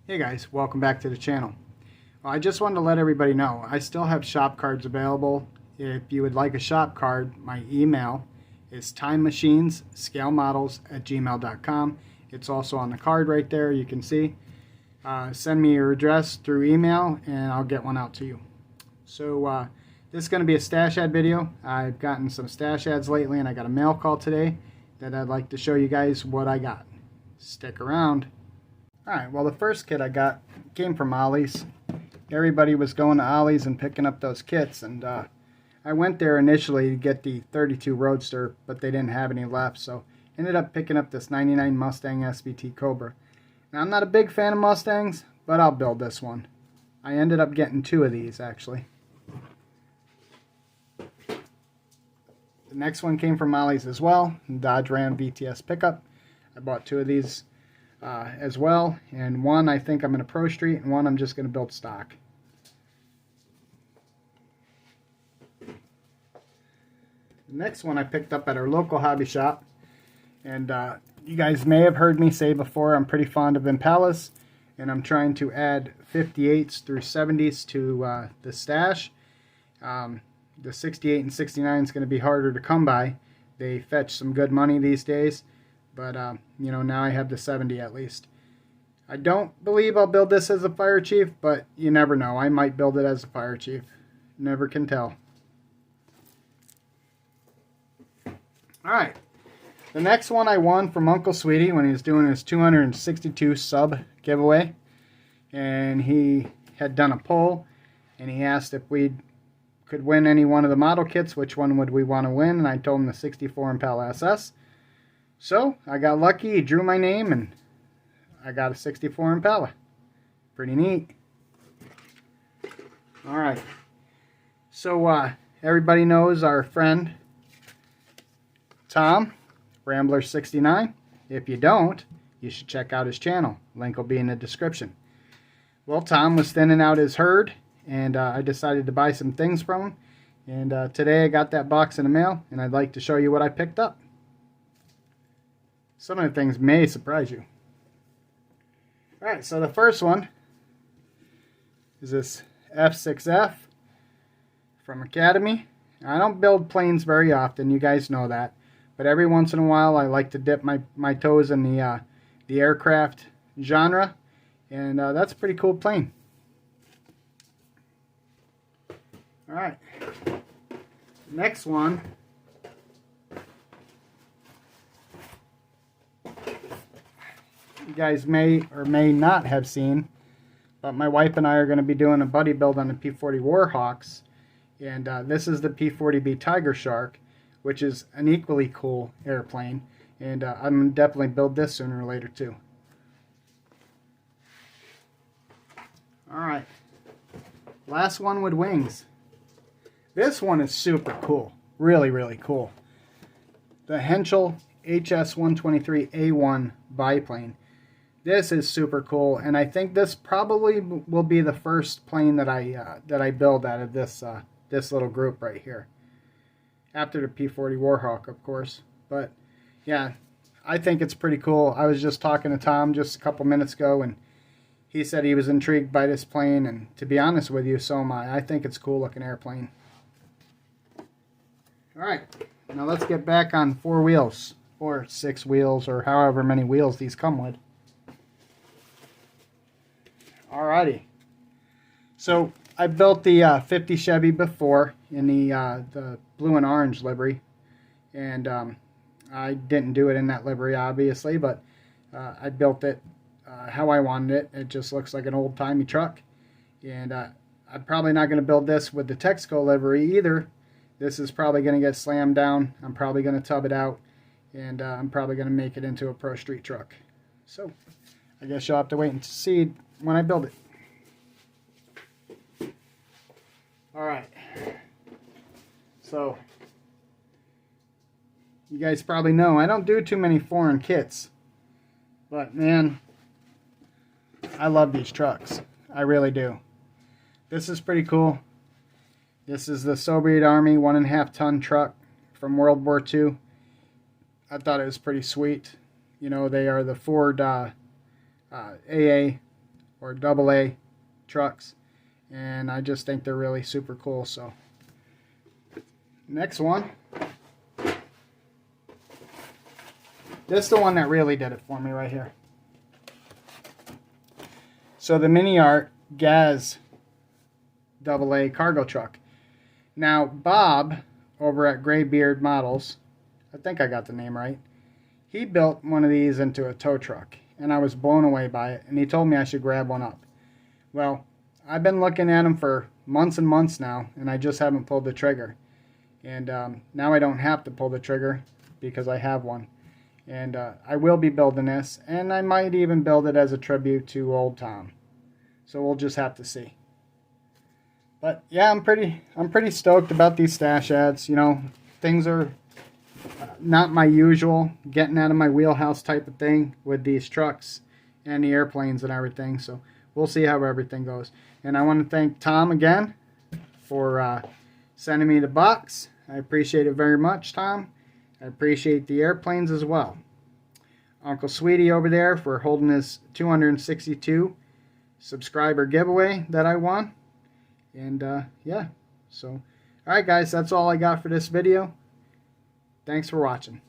Hey guys, welcome back to the channel. Well, I just wanted to let everybody know I still have shop cards available. If you would like a shop card, my email is timemachinescalemodels@gmail.com. It's also on the card right there, you can see. Send me your address through email and I'll get one out to you. So this is going to be a stash ad video. I've gotten some stash ads lately and I got a mail call today that I'd like to show you guys what I got. Stick around. Alright, well the first kit I got came from Ollie's. Everybody was going to Ollie's and picking up those kits, and I went there initially to get the 32 Roadster, but they didn't have any left, so ended up picking up this 99 Mustang SVT Cobra. Now I'm not a big fan of Mustangs, but I'll build this one. I ended up getting two of these actually. The next one came from Ollie's as well, Dodge Ram VTS pickup. I bought two of these as well, and one I think I'm going to Pro Street, and one I'm just going to build stock. The next one I picked up at our local hobby shop, and you guys may have heard me say before I'm pretty fond of Impalas, and I'm trying to add 58s through 70s to the stash. The 68 and 69 is going to be harder to come by. They fetch some good money these days. But, you know, now I have the 70 at least. I don't believe I'll build this as a fire chief, but you never know. I might build it as a fire chief. Never can tell. Alright. The next one I won from Uncle Sweetie when he was doing his 262 sub giveaway. And he had done a poll. And he asked if we could win any one of the model kits, which one would we want to win. And I told him the 64 Impala SS. So, I got lucky, he drew my name, and I got a 64 Impala. Pretty neat. Alright. So, everybody knows our friend, Tom, Rambler69. If you don't, you should check out his channel. Link will be in the description. Well, Tom was thinning out his herd, and I decided to buy some things from him. And today I got that box in the mail, and I'd like to show you what I picked up. Some of the things may surprise you. Alright, so the first one is this F6F from Academy. I don't build planes very often, you guys know that. But every once in a while I like to dip my toes in the aircraft genre. And that's a pretty cool plane. Alright. Next one. You guys may or may not have seen, but my wife and I are going to be doing a buddy build on the P-40 Warhawks, and this is the P-40B Tiger Shark, which is an equally cool airplane, and I'm going to definitely build this sooner or later too. Alright, last one with wings. This one is super cool, really really cool. The Henschel HS-123A1 biplane. This is super cool, and I think this probably will be the first plane that I build out of this this little group right here. After the P-40 Warhawk, of course. But yeah, I think it's pretty cool. I was just talking to Tom just a couple minutes ago, and he said he was intrigued by this plane, and to be honest with you, so am I. I think it's a cool looking airplane. Alright, now let's get back on four wheels, or six wheels, or however many wheels these come with. Alrighty, so I built the 50 Chevy before in the blue and orange livery, and I didn't do it in that livery obviously, but I built it how I wanted it. It just looks like an old-timey truck, and I'm probably not going to build this with the Texaco livery either. This is probably going to get slammed down. I'm probably going to tub it out, and I'm probably going to make it into a Pro Street truck. So I guess you'll have to wait and see when I build it. Alright, so you guys probably know I don't do too many foreign kits, but man, I love these trucks. I really do. This is pretty cool. This is the Soviet Army 1.5 ton truck from World War II. I thought it was pretty sweet. You know, they are the Ford AA or AA trucks, and I just think they're really super cool. So next one, this is the one that really did it for me right here. So the Mini Art Gaz AA cargo truck. Now Bob over at Graybeard Models, I think I got the name right, he built one of these into a tow truck, and I was blown away by it, and he told me I should grab one up. Well, I've been looking at them for months and months now, and I just haven't pulled the trigger. And now I don't have to pull the trigger because I have one. And I will be building this, and I might even build it as a tribute to old Tom. So we'll just have to see. But yeah, I'm pretty stoked about these stash ads. You know, things are not my usual, getting out of my wheelhouse type of thing with these trucks and the airplanes and everything. So we'll see how everything goes. And I want to thank Tom again for sending me the box. I appreciate it very much, Tom. I appreciate the airplanes as well. Uncle Sweetie over there for holding this 262 subscriber giveaway that I won. And yeah, so alright guys, that's all I got for this video. Thanks for watching.